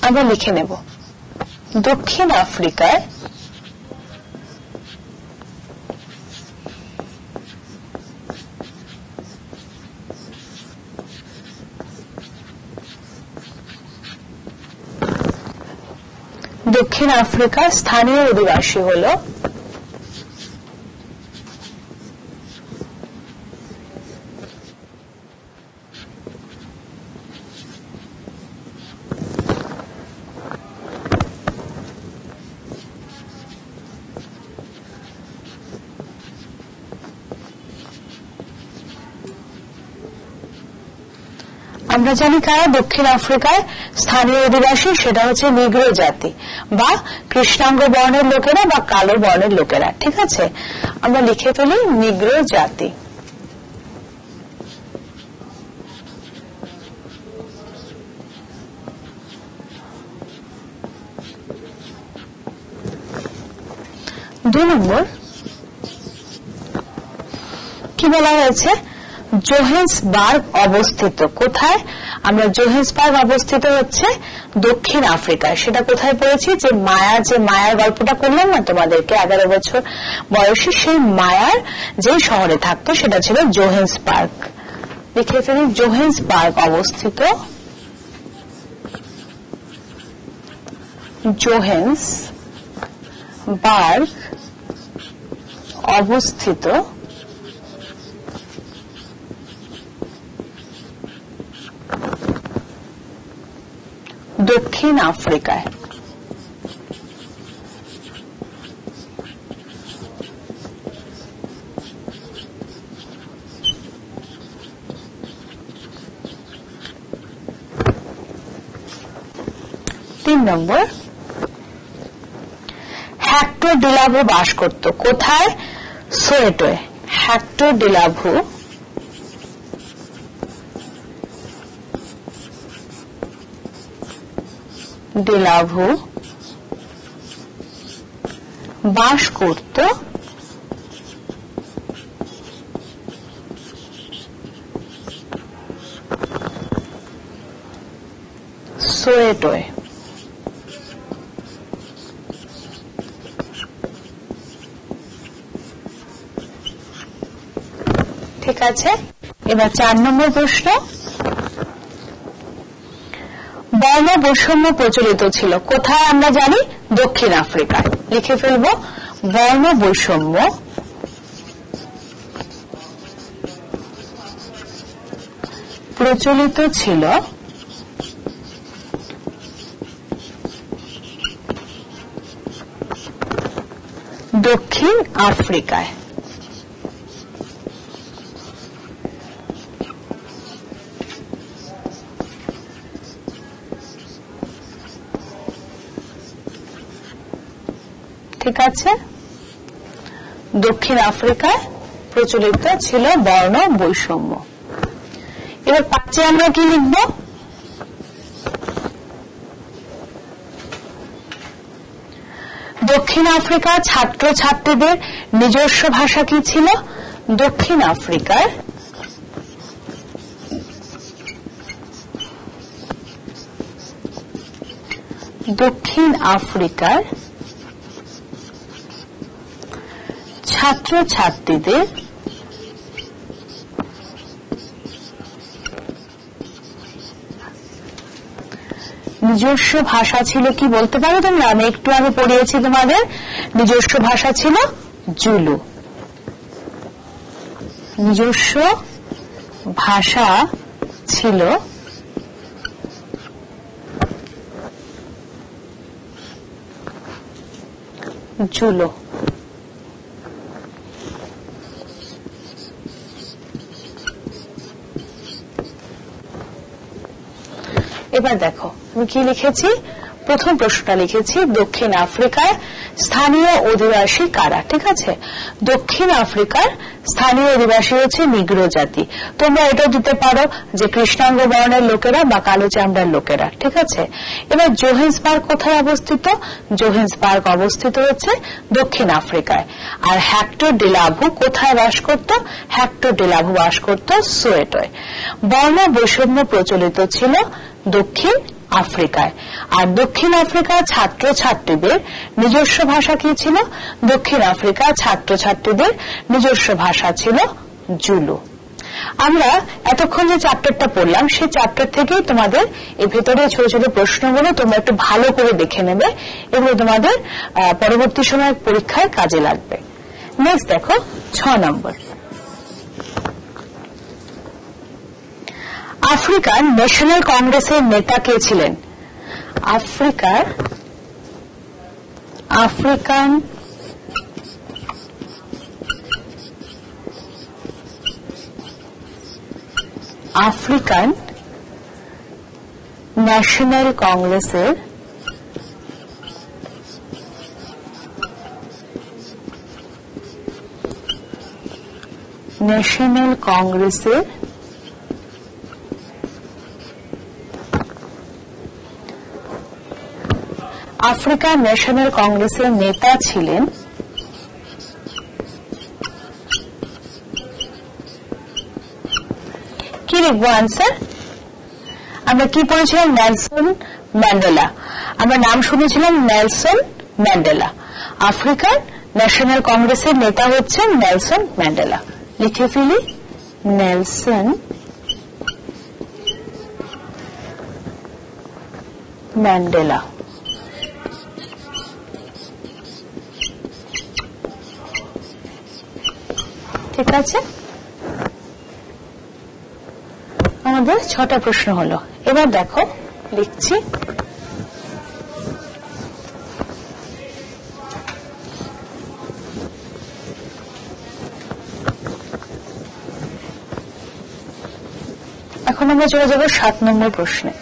আমরা লিখে নেব, দক্ষিণ আফ্রিকায় স্থানীয় অধিবাসী হল আমরা জানি কারা দক্ষিণ আফ্রিকায় স্থানীয় অধিবাসী, সেটা হচ্ছে নিগ্রো জাতি বা কৃষ্ণাঙ্গ বর্ণের লোকেরা বা কালো বর্ণের লোকেরা, ঠিক আছে। আমরা লিখে ফেলি নিগ্রো জাতি। দুই নম্বর কি বলা হয়েছে, জোহেন্সবার্গ অবস্থিত। কোথায়? আমরা জোহেন্সবার্গ অবস্থিত হচ্ছে দক্ষিণ আফ্রিকায়। সেটা কোথায় পড়েছি, যে মায়ার গল্পটা করলাম না তোমাদেরকে, 11 বছর বয়সী, সেই মায়ার যে শহরে থাকতো সেটা ছিল জোহেন্সবার্গ। লিখে ফেলি জোহেন্সবার্গ অবস্থিত, জোহেন্সবার্গ অবস্থিত দক্ষিণ আফ্রিকায়। তিন নম্বর, হেক্টর ডিলাভো বাস করত। কোথায়? সোয়েটোয়। হেক্টর ডিলাভো বাস করত সোয়েটোয়। ঠিক আছে, এবার 4 নম্বর প্রশ্ন, বর্ণ বৈষম্য প্রচলিত ছিল। কোথায়? আমরা জানি দক্ষিণ আফ্রিকায়। লিখে ফেলব বর্ণ বৈষম্য প্রচলিত ছিল দক্ষিণ আফ্রিকায়। ঠিক আছে। দক্ষিণ আফ্রিকায় প্রচলিত ছিল বর্ণ বৈষম্য। এবার 5 আমরা কি লিখব? দক্ষিণ আফ্রিকার ছাত্র ছাত্রীদের নিজস্ব ভাষা কি ছিল? দক্ষিণ আফ্রিকার ছাত্র ছাত্রীদের নিজস্ব ভাষা ছিল কি বলতে পারো তোমরা? আমি একটু আগে পড়িয়েছি তোমাদের, নিজস্ব ভাষা ছিল জুলু। নিজস্ব ভাষা ছিল জুলু। এবার দেখো আমি কি লিখেছি, প্রথম প্রশ্নটা লিখেছি দক্ষিণ আফ্রিকায় স্থানীয় অধিবাসী কারা। ঠিক আছে, দক্ষিণ আফ্রিকার স্থানীয় অধিবাসী হচ্ছে নিগ্রো জাতি। তোমরা এটাও দিতে পারো যে কৃষ্ণাঙ্গ বর্ণের লোকেরা বা কালো চামড়ার লোকেরা। ঠিক আছে, এবার জোহেন্সবার্গ কোথায় অবস্থিত? জোহেন্সবার্গ অবস্থিত হচ্ছে দক্ষিণ আফ্রিকায়। আর হেক্টর ডিলাভু কোথায় বাস করত? হেক্টর ডিলাভু বাস করত সোয়েটোয়। বর্ণ বৈষম্য প্রচলিত ছিল দক্ষিণ আফ্রিকায়। আর দক্ষিণ আফ্রিকার ছাত্র ছাত্রীদের নিজস্ব ভাষা কি ছিল? দক্ষিণ আফ্রিকার ছাত্র ছাত্রীদের নিজস্ব ভাষা ছিল জুলু। আমরা এতক্ষণ যে চ্যাপ্টারটা পড়লাম সেই চ্যাপ্টার থেকেই তোমাদের এই ভেতরে ছোট ছোট প্রশ্নগুলো তোমরা একটু ভালো করে দেখে নেবে, এগুলো তোমাদের পরবর্তী সময় পরীক্ষায় কাজে লাগবে। নেক্সট দেখো 6 নম্বর। আফ্রিকান ন্যাশনাল কংগ্রেসের নেতা কে ছিলেন? আফ্রিকান ন্যাশনাল কংগ্রেসের আফ্রিকান ন্যাশনাল কংগ্রেসের নেতা ছিলেন কি লিখবো আনসার? আমরা কি পড়েছিলাম? Nelson Mandela. আমরা নাম শুনেছিলাম নেলসন ম্যান্ডেলা। আফ্রিকান ন্যাশনাল কংগ্রেসের নেতা হচ্ছেন নেলসন ম্যান্ডেলা। লিখে ফেলি নেলসন ম্যান্ডেলা। ঠিক আছে, আমাদের 6টা প্রশ্ন হলো। এবার দেখো লিখছি এখন আমরা চলে যাব 7 নম্বর প্রশ্নে।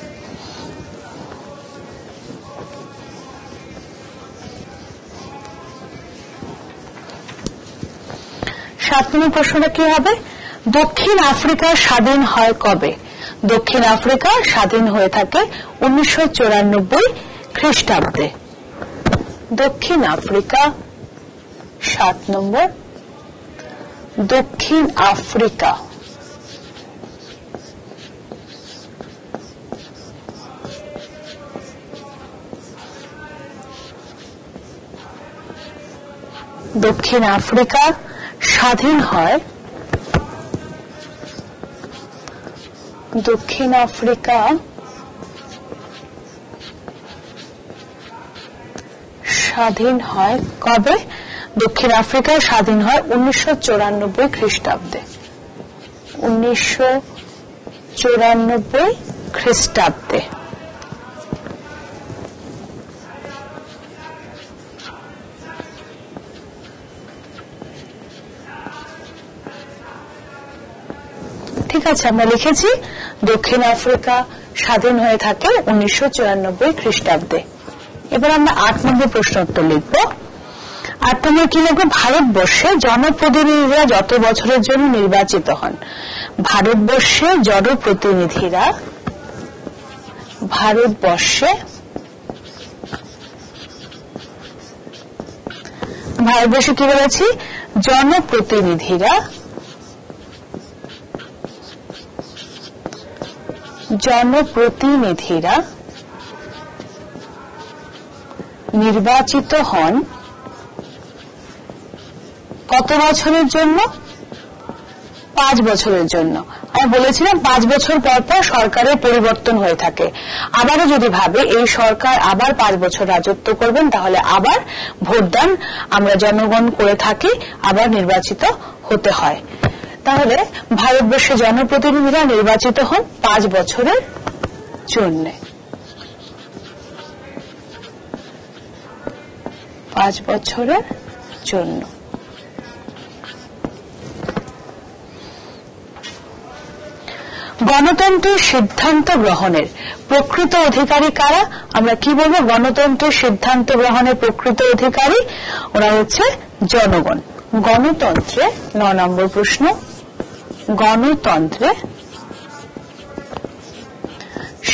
7 নম্বর প্রশ্নটা কি হবে? দক্ষিণ আফ্রিকা স্বাধীন হয় কবে? দক্ষিণ আফ্রিকা স্বাধীন হয়ে থাকে 1994 খ্রিস্টাব্দে। দক্ষিণ আফ্রিকা 7 নম্বর। দক্ষিণ আফ্রিকা স্বাধীন হয় দক্ষিণ আফ্রিকা স্বাধীন হয় কবে? দক্ষিণ আফ্রিকা স্বাধীন হয় 1994 খ্রিস্টাব্দে। 1994 খ্রিস্টাব্দে। ঠিক আছে, আমরা লিখেছি দক্ষিণ আফ্রিকা স্বাধীন হয়ে থাকে 1994 খ্রিস্টাব্দে। এবার আমরা 8 নম্বর প্রশ্ন উত্তর লিখব। নম্বর কি লিখবো, ভারতবর্ষে জনপ্রতিনিধিরা যত বছরের জন্য নির্বাচিত হন। ভারতবর্ষে জনপ্রতিনিধিরা ভারতবর্ষে কি বলেছি, জনপ্রতিনিধিরা নির্বাচিত হন কত বছরের জন্য, 5 বছরের জন্য। আমি বলেছিলাম 5 বছর পর পর সরকারের পরিবর্তন হয়ে থাকে। আবারও যদি ভাবে এই সরকার আবার 5 বছর রাজত্ব করবেন, তাহলে আবার ভোটদান আমরা জনগণ করে থাকি, আবার নির্বাচিত হতে হয়। তাহলে ভারতবর্ষে জনপ্রতিনিধিরা নির্বাচিত হন 5 বছরের জন্য। 5 বছরের জন্য। গণতন্ত্রের সিদ্ধান্ত গ্রহণের প্রকৃত অধিকারী কারা? আমরা কি বলবো, গণতন্ত্রের সিদ্ধান্ত গ্রহণের প্রকৃত অধিকারী ওরা হচ্ছে জনগণ। গণতন্ত্রে 9 নম্বর প্রশ্ন, গণতন্ত্রে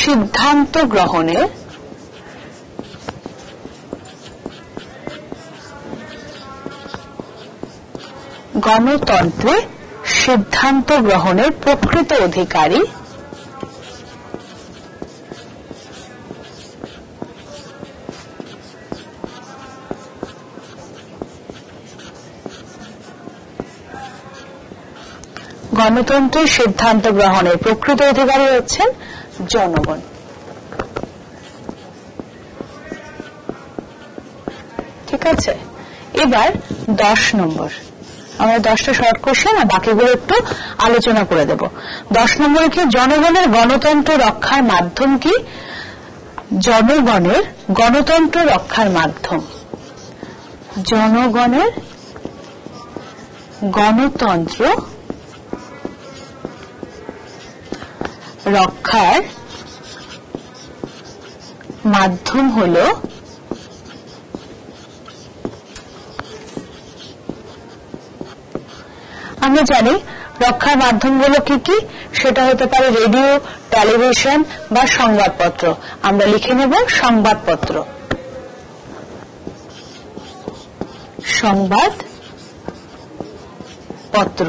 সিদ্ধান্ত গ্রহণের প্রকৃত অধিকারী গণতন্ত্রের সিদ্ধান্ত গ্রহণের প্রকৃত অধিকারী হচ্ছেন জনগণ। ঠিক আছে, এবার 10 নম্বর, আমরা 10টা শর্ট কোশ্চেন আর বাকিগুলো একটু আলোচনা করে দেব। 10 নম্বরে কি, জনগণের গণতন্ত্র রক্ষার মাধ্যম কি? জনগণের গণতন্ত্র রক্ষার মাধ্যম, জনগণের গণতন্ত্র রক্ষার মাধ্যম হলো আমরা জানি রক্ষার মাধ্যমগুলো কি কি, সেটা হতে পারে রেডিও, টেলিভিশন বা সংবাদপত্র। আমরা লিখে নেব সংবাদপত্র, সংবাদপত্র।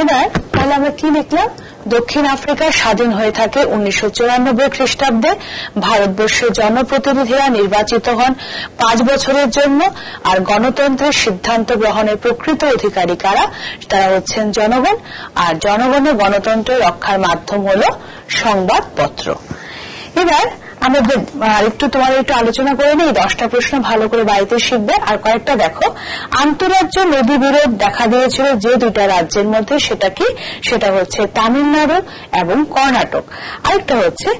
এবার তাহলে আমরা কি লিখলাম, দক্ষিণ আফ্রিকা স্বাধীন হয়ে থাকে 1994 খ্রিস্টাব্দে। ভারতবর্ষের জনপ্রতিনিধিরা নির্বাচিত হন 5 বছরের জন্য। আর গণতন্ত্রের সিদ্ধান্ত গ্রহণের প্রকৃত অধিকারী কারা? তারা হচ্ছেন জনগণ। আর জনগণের গণতন্ত্র রক্ষার মাধ্যম হল সংবাদপত্র। এবার আমরা তোমাদের একটু আলোচনা করে নিই। 10টা প্রশ্ন ভালো করে বাড়িতে শিখবে। আর কয়েকটা দেখো, আন্তঃরাজ্য নদী বিরোধ দেখা দিয়েছিল যে 2টা রাজ্যের মধ্যে, সেটা কি? সেটা হচ্ছে তামিলনাড়ু এবং কর্ণাটক। আরেকটা হচ্ছে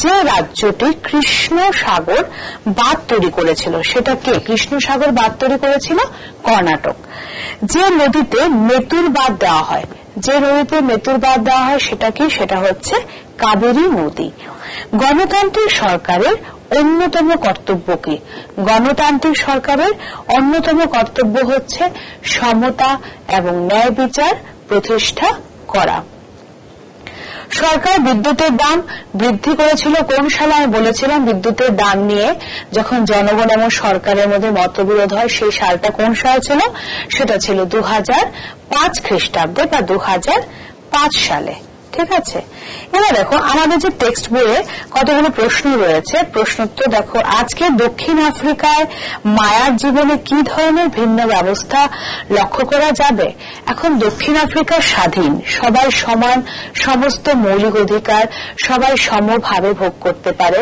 যে রাজ্যটি কৃষ্ণ সাগর বাঁধ তৈরি করেছিল, সেটা কে? কৃষ্ণ সাগর বাঁধ তৈরি করেছিল কর্ণাটক। যে নদীতে মেতুর বাঁধ দেওয়া হয়, সেটা কি? সেটা হচ্ছে কাবেরী নদী। গণতান্ত্রিক সরকারের অন্যতম কর্তব্য কি? গণতান্ত্রিক সরকারের অন্যতম কর্তব্য হচ্ছে সমতা এবং ন্যায় বিচার প্রতিষ্ঠা করা। সরকার বিদ্যুতের দাম বৃদ্ধি করেছিল কোন সালে? আমি বলেছিলাম বিদ্যুতের দাম নিয়ে যখন জনগণ এবং সরকারের মধ্যে মতবিরোধ হয়, সেই সালটা কোন সাল ছিল? সেটা ছিল 2005 খ্রিস্টাব্দে বা 2005 সালে। ঠিক আছে, এবার দেখো আমাদের যে টেক্সট বইয়ে কতগুলো প্রশ্ন রয়েছে। প্রশ্নোত্তর দেখো, আজকে দক্ষিণ আফ্রিকায় মায়ার জীবনে কি ধরনের ভিন্ন ব্যবস্থা লক্ষ্য করা যাবে? এখন দক্ষিণ আফ্রিকা স্বাধীন, সবাই সমান, সমস্ত মৌলিক অধিকার সবাই সমভাবে ভোগ করতে পারে,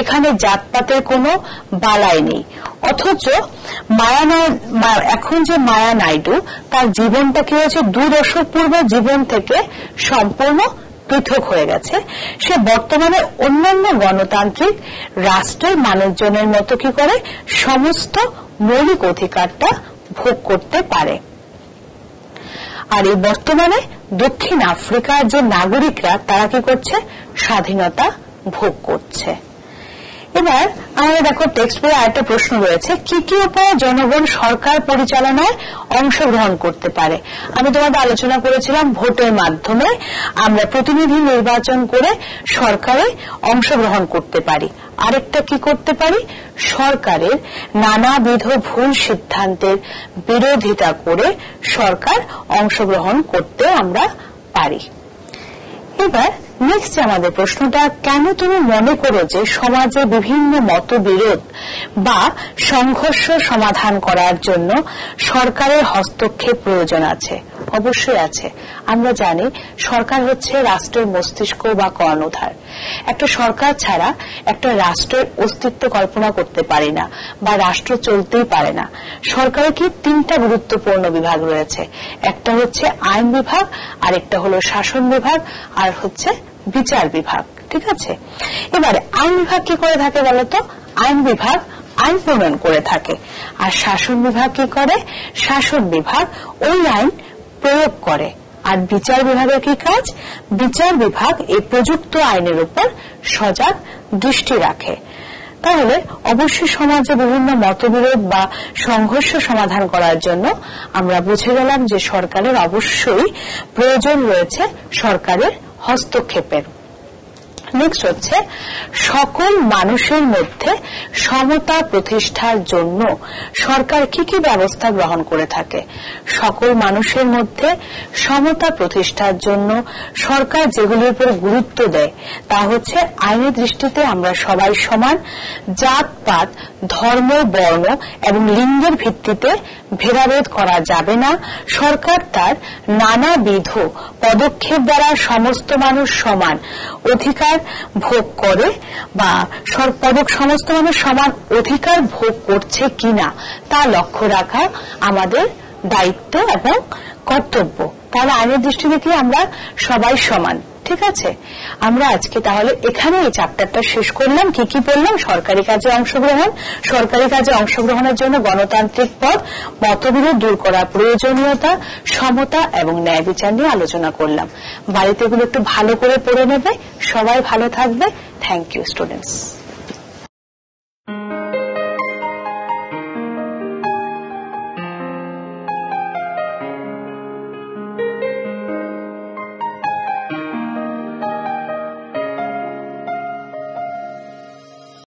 এখানে জাতপাতের কোনো বালাই নেই। অথচ এখন যে মায়া নাইডু, তার জীবনটা কি হয়েছে? 2 দশক পূর্বে জীবন থেকে সম্পূর্ণ পৃথক হয়ে গেছে। সে বর্তমানে অন্যান্য গণতান্ত্রিক রাষ্ট্রের মানুষজনের মতো কি করে সমস্ত মৌলিক অধিকারটা ভোগ করতে পারে। আর এই বর্তমানে দক্ষিণ আফ্রিকার যে নাগরিকরা, তারা কি করছে? স্বাধীনতা ভোগ করছে। এবার আমাদের দেখো টেক্সট বইয়ে আরেকটা প্রশ্ন রয়েছে, কি কি উপায়ে জনগণ সরকার পরিচালনায় অংশগ্রহণ করতে পারে? আমি তোমাদের আলোচনা করেছিলাম ভোটের মাধ্যমে আমরা প্রতিনিধি নির্বাচন করে সরকারে অংশগ্রহণ করতে পারি। আরেকটা কি করতে পারি? সরকারের নানাবিধ ভুল সিদ্ধান্তের বিরোধিতা করে সরকার অংশগ্রহণ করতে আমরা পারি। এবার নেক্সট আমাদের প্রশ্নটা, কেন তুমি মনে করো যে সমাজে বিভিন্ন মতবিরোধ বা সংঘর্ষ সমাধান করার জন্য সরকারের হস্তক্ষেপ প্রয়োজন আছে? অবশ্যই আছে। আমরা জানি সরকার হচ্ছে রাষ্ট্রের মস্তিষ্ক বা কর্ণধার। একটা সরকার ছাড়া একটা রাষ্ট্রের অস্তিত্ব কল্পনা করতে পারি না বা রাষ্ট্র চলতেই পারে না। সরকারের কি তিনটা গুরুত্বপূর্ণ বিভাগ রয়েছে, একটা হচ্ছে আইন বিভাগ, আরেকটা হলো শাসন বিভাগ, আর হচ্ছে বিচার বিভাগ। ঠিক আছে, এবারে আইন বিভাগ কি করে থাকে বলতো? আইন বিভাগ আইন প্রণয়ন করে থাকে। আর শাসন বিভাগ কি করে? শাসন বিভাগ ওই আইন প্রয়োগ করে। আর বিচার বিভাগের কি কাজ? বিচার বিভাগ এই প্রযুক্ত আইনের উপর সজাগ দৃষ্টি রাখে। তাহলে অবশ্যই সমাজে বিভিন্ন মতবিরোধ বা সংঘর্ষ সমাধান করার জন্য আমরা বুঝে গেলাম যে সরকারের অবশ্যই প্রয়োজন রয়েছে সরকারের হস্তক্ষেপের। নেক্সট হচ্ছে, সকল মানুষের মধ্যে সমতা প্রতিষ্ঠার জন্য সরকার কি কি ব্যবস্থা গ্রহণ করে থাকে? সকল মানুষের মধ্যে সমতা প্রতিষ্ঠার জন্য সরকার যেগুলির উপর গুরুত্ব দেয় তা হচ্ছে, আইনের দৃষ্টিতে আমরা সবাই সমান, জাতপাত, ধর্ম, বর্ণ এবং লিঙ্গের ভিত্তিতে ভেদাভেদ করা যাবে না, সরকার তার নানাবিধ পদক্ষেপ দ্বারা সমস্ত মানুষ সমান অধিকার ভোগ করে বা সমস্ত মানুষ সমান অধিকার ভোগ করছে কিনা তা লক্ষ্য রাখা আমাদের দায়িত্ব এবং কর্তব্য। তাহলে আইনের দৃষ্টি থেকে আমরা সবাই সমান। ঠিক আছে, আমরা আজকে তাহলে এখানে এই চ্যাপ্টারটা শেষ করলাম। কি কি বললাম? সরকারি কাজে অংশগ্রহণ, সরকারি কাজে অংশগ্রহণের জন্য গণতান্ত্রিক পথ, মতবিরোধ দূর করার প্রয়োজনীয়তা, সমতা এবং ন্যায় বিচার নিয়ে আলোচনা করলাম। বাড়িতে এগুলো একটু ভালো করে পড়ে নেবে। সবাই ভালো থাকবে। Thank you students.